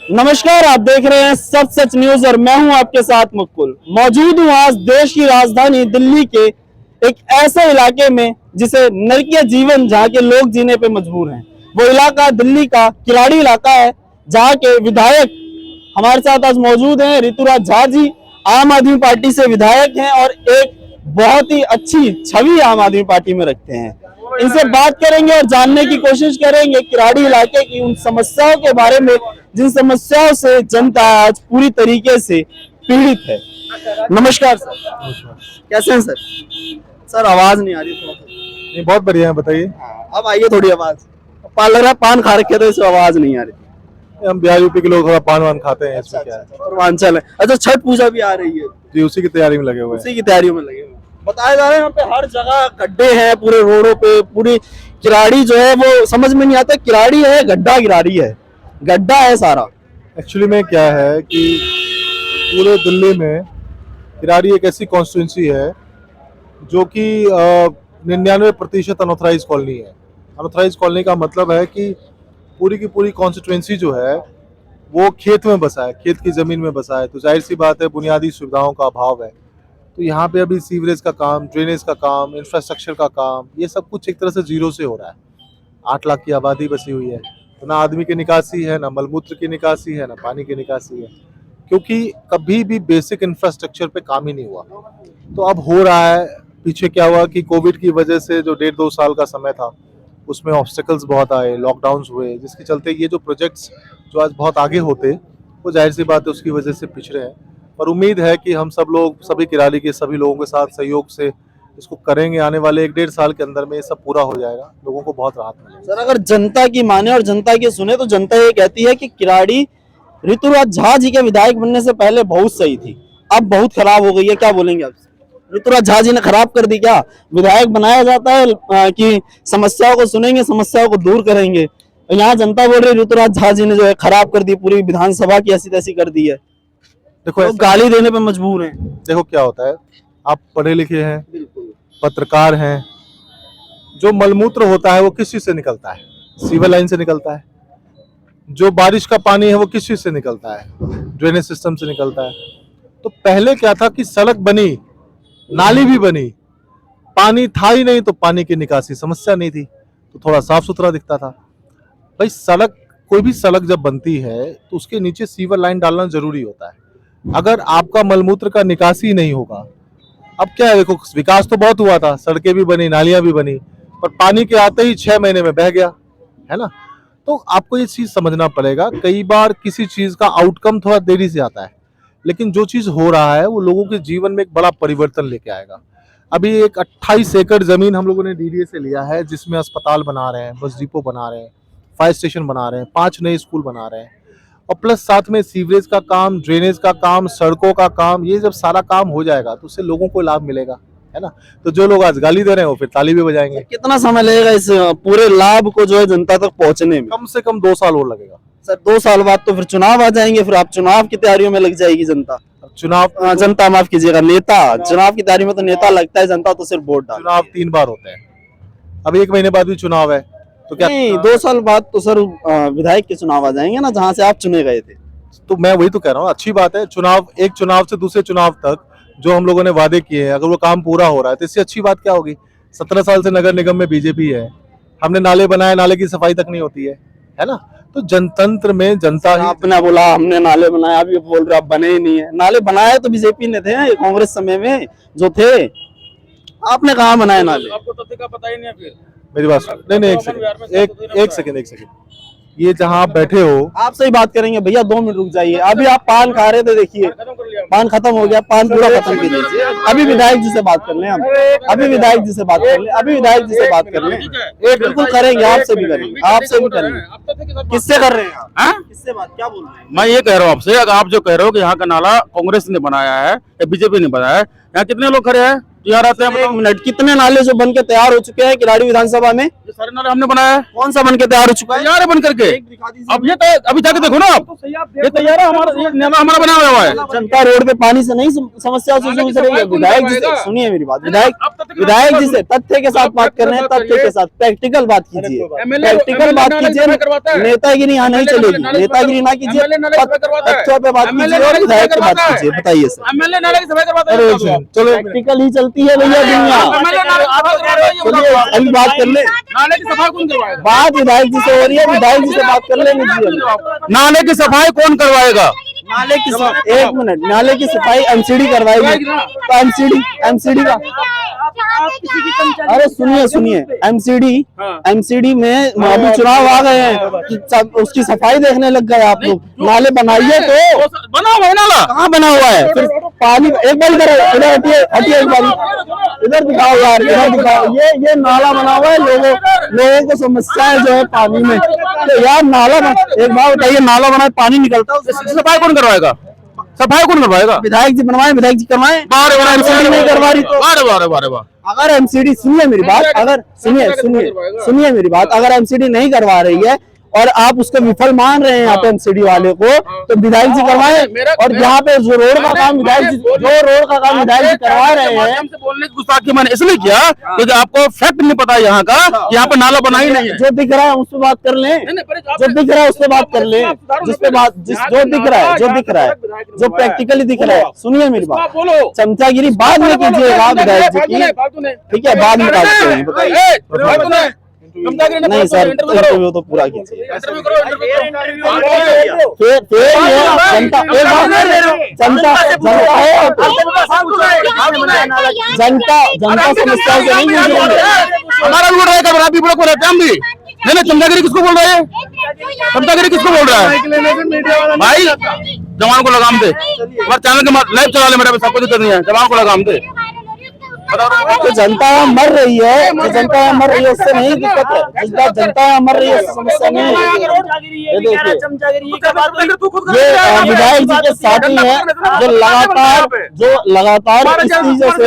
नमस्कार, आप देख रहे हैं सब सच न्यूज और मैं हूं आपके साथ मुकुल। मौजूद हूं आज देश की राजधानी दिल्ली के एक ऐसे इलाके में जिसे नरकीय जीवन जहां के लोग जीने पे मजबूर हैं। वो इलाका दिल्ली का किराड़ी इलाका है, जहां के विधायक हमारे साथ आज मौजूद हैं। ऋतुराज झा जी आम आदमी पार्टी से विधायक हैं और एक बहुत ही अच्छी छवि आम आदमी पार्टी में रखते हैं। इनसे बात करेंगे और जानने की कोशिश करेंगे किराड़ी इलाके की उन समस्याओं के बारे में जिन समस्याओं से जनता आज पूरी तरीके से पीड़ित है। नमस्कार सर, कैसे हैं सर? सर आवाज नहीं आ रही थोड़ा सा। नहीं, बहुत बढ़िया है, बताइए। अब आइए थोड़ी आवाज। लग रहा है पान खा रखे थे, इसमें आवाज नहीं आ रही। हम बिहार यूपी के लोग थोड़ा पान वान खाते हैं, इसमें क्या है। पूर्वांचल है। अच्छा, छठ पूजा भी आ रही है जी, उसी की तैयारी में लगे हुए हैं। उसी की तैयारियों में लगे हुए हैं। बताया जा रहा है यहाँ पे हर जगह गड्ढे हैं, पूरे रोडों पे। पूरी किराड़ी जो है वो समझ में नहीं आता, किराड़ी है गड्ढा, किराड़ी है गड्ढा है सारा। एक्चुअली में क्या है कि पूरे दिल्ली में किराड़ी एक ऐसी कॉन्स्टिट्यूंसी है जो कि 99% अनऑथराइज कॉलोनी है। अनऑथराइज कॉलोनी का मतलब है कि पूरी की पूरी कॉन्स्टिट्यूंसी जो है वो खेत में बसा है, खेत की ज़मीन में बसा है। तो जाहिर सी बात है, बुनियादी सुविधाओं का अभाव है। तो यहाँ पे अभी सीवरेज का काम, ड्रेनेज का काम, इंफ्रास्ट्रक्चर का काम, ये सब कुछ एक तरह से जीरो से हो रहा है। 8 लाख की आबादी बसी हुई है, तो ना आदमी की निकासी है, ना मलमूत्र की निकासी है, ना पानी की निकासी है, क्योंकि कभी भी बेसिक इंफ्रास्ट्रक्चर पे काम ही नहीं हुआ। तो अब हो रहा है। पीछे क्या हुआ कि कोविड की वजह से जो 1.5-2 साल का समय था उसमें ऑब्स्टेकल्स बहुत आए, लॉकडाउन्स हुए, जिसके चलते ये जो प्रोजेक्ट्स जो आज बहुत आगे होते, वो जाहिर सी बात है उसकी वजह से पिछड़े हैं। पर उम्मीद है कि हम सब लोग, सभी किराड़ी के सभी लोगों के साथ सहयोग से इसको करेंगे। आने वाले 1-1.5 साल के अंदर में ये सब पूरा हो जाएगा, लोगों को बहुत राहत मिलेगी। सर अगर जनता की माने और जनता की सुने तो जनता ये कहती है कि किराड़ी ऋतुराज झा जी के विधायक बनने से पहले बहुत सही थी, अब बहुत खराब हो गई है। क्या बोलेंगे आप? ऋतुराज झा जी ने खराब कर दी क्या? विधायक बनाया जाता है कि समस्याओं को सुनेंगे, समस्याओं को दूर करेंगे। यहाँ जनता बोल रही ऋतुराज झा जी ने जो है खराब कर दी, पूरी विधानसभा की ऐसी तैसी कर दी है। देखो तो गाली देने पे मजबूर हैं। देखो क्या होता है, आप पढ़े लिखे हैं, बिल्कुल पत्रकार हैं। जो मलमूत्र होता है वो किस चीज से निकलता है? सीवर लाइन से निकलता है। जो बारिश का पानी है वो किस चीज से निकलता है? ड्रेनेज सिस्टम से निकलता है। तो पहले क्या था कि सड़क बनी, नाली भी बनी, पानी था ही नहीं, तो पानी की निकासी समस्या नहीं थी, तो थोड़ा साफ सुथरा दिखता था। भाई सड़क, कोई भी सड़क जब बनती है तो उसके नीचे सीवर लाइन डालना जरूरी होता है। अगर आपका मलमूत्र का निकासी नहीं होगा, अब क्या है, देखो विकास तो बहुत हुआ था, सड़कें भी बनी, नालियां भी बनी, पर पानी के आते ही 6 महीने में बह गया, है ना। तो आपको ये चीज समझना पड़ेगा। कई बार किसी चीज का आउटकम थोड़ा देरी से आता है, लेकिन जो चीज हो रहा है वो लोगों के जीवन में एक बड़ा परिवर्तन लेके आएगा। अभी एक 28 एकड़ जमीन हम लोगों ने डीडीए से लिया है, जिसमें अस्पताल बना रहे हैं, बस डिपो बना रहे हैं, फायर स्टेशन बना रहे हैं, 5 नए स्कूल बना रहे हैं, और प्लस साथ में सीवरेज का काम, ड्रेनेज का काम, सड़कों का काम। ये जब सारा काम हो जाएगा तो उससे लोगों को लाभ मिलेगा, है ना। तो जो लोग आज गाली दे रहे हैं वो फिर ताली भी बजाएंगे। कितना समय लगेगा इस पूरे लाभ को जो है जनता तक पहुंचने में? कम से कम 2 साल और लगेगा सर। 2 साल बाद तो फिर चुनाव आ जाएंगे, फिर आप चुनाव की तैयारियों में लग जाएगी जनता। जनता माफ कीजिएगा, नेता। चुनाव की तैयारी में तो नेता लगता है, जनता तो सिर्फ वोट डालती है। चुनाव 3 बार होते हैं, अब 1 महीने बाद भी चुनाव है, तो क्या नहीं, 2 साल बाद तो सर विधायक के चुनाव आ जाएंगे ना, जहाँ से आप चुने गए थे। तो मैं वही तो कह रहा हूँ, अच्छी बात है। चुनाव, एक चुनाव से दूसरे चुनाव तक जो हम लोगों ने वादे किए हैं, अगर वो काम पूरा हो रहा है तो इससे अच्छी बात क्या होगी। 17 साल से नगर निगम में बीजेपी है, हमने नाले बनाए, नाले की सफाई तक नहीं होती है ना। तो जनतंत्र में जनता ही। आपने बोला हमने नाले बनाए, आप ये बोल रहे आप बने ही नहीं है। नाले बनाए तो बीजेपी ने थे, कांग्रेस समय में जो थे। आपने कहाँ बनाए नाले? आपको तथ्य का पता ही नहीं है फिर। मेरी बात सुन। नहीं, एक सेकंड। ये जहाँ आप बैठे हो, आपसे ही बात करेंगे भैया, 2 मिनट रुक जाइए। अभी आप पान खा रहे थे, देखिए पान खत्म हो गया, पान पूरा खत्म कर लीजिए। अभी विधायक जी से बात कर लें हम, अभी विधायक जी से बात कर लें, अभी विधायक जी से बात कर लें। बिल्कुल करेंगे, आपसे भी करेंगे, आपसे भी करेंगे। किससे कर रहे हैं आप? किससे बात, क्या बोल रहे हैं? मैं ये कह रहा हूँ आपसे, अगर आप जो कह रहे हो कि यहाँ का नाला कांग्रेस ने बनाया है या बीजेपी ने बनाया है, यहाँ कितने लोग खड़े हैं यहाँ रहते हैं? 1 मिनट, कितने नाले जो बन के तैयार हो चुके हैं किराड़ी विधानसभा में? ये सारे नाले हमने बनाया है। कौन सा बन के तैयार हो चुका है? तैयार है बन करके। अब ये अभी जाके देखो ना आप, ये तैयार है, ये नाला हमारा बना हुआ है। जनता रोड पे पानी से नहीं समस्या से जूझ रही है। विधायक जी से सुनिए मेरी बात, विधायक विधायक जी से तथ्य के साथ बात कर रहे हैं, तथ्य के साथ प्रैक्टिकल बात कीजिए, प्रैक्टिकल बात कीजिए। नेतागिरी यहाँ नहीं चलेगी, नेतागिरी ना कीजिए, तथ्यों पे बात कीजिए और विधायक पे बात कीजिए। बताइए सर, एमएलए नाले की सफाई करवाता है। चलो प्रैक्टिकल ही चलती है भैया दुनिया। चलिए अभी बात कर ले, नाले की सफाई कौन करवाएगा? बात विधायक जी से हो रही है, विधायक जी से बात कर लेनी चाहिए। नाले की सफाई कौन करवाएगा? नाले की एक मिनट, नाले की सफाई एमसीडी करवाएगी तो एमसीडी का, अरे सुनिए एमसीडी में अभी चुनाव आ गए हैं, उसकी सफाई देखने लग गए आप लोग। नाले बनाइए तो बना हुआ है नाला, कहाँ बना हुआ है? फिर पानी एक बार इधर हटिए एक बार इधर दिखाओ यार, इधर दिखाओ। ये नाला बना हुआ है, लोगों को समस्याएं जो है पानी में। तो यार नाला एक बार बताइए, नाला बना पानी निकलता है, सफाई कौन करवाएगा? सफाई कौन करवाएगा? विधायक जी बनवाए, विधायक जी करवाए। एमसीडी नहीं करवा रही तो अगर एमसीडी, सुनिए मेरी बात, अगर सुनिए मेरी बात, अगर एमसीडी नहीं करवा रही है और आप उसको विफल मान रहे हैं यहाँ पे एमसीडी वाले को, तो विधायक जी करवाए। और यहाँ पे जो रोड का काम विधायक जी करवा रहे हैं। बोलने की गुस्ताखी मैंने इसलिए किया क्योंकि आपको फैक्ट नहीं पता यहाँ का, यहाँ पे नाला बना ही नहीं है। जो दिख रहा है उस पर बात कर लें, जो दिख रहा है उस पर बात कर लें, जो दिख रहा है, जो प्रैक्टिकली दिख रहा है। सुनिए मेरी बात, चमचागिरी बाद में कीजिएगा विधायक जी की, ठीक है? बाद में बात करें, बताइए। नहीं सर, इंटरव्यू तो पूरा कीजिए। फिर जनता समस्या से नहीं गुजरेंगे। हमारा भी बोल रहा है को रहते हम भी नहीं। चमचागिरी किसको बोल रहा है? चमचागिरी किसको बोल रहा है भाई? जवान को लगाम दे, चैनल के लाइव चला ले, मेरा सब कुछ नहीं है। जवान को लगाम दे। तो जनता मर रही है, उससे नहीं दिक्कत है। जिस बात जनता मर रही है समस्या नहीं है। ये देखिए, ये विधायक जी के साथी हैं जो लगातार इस चीजों से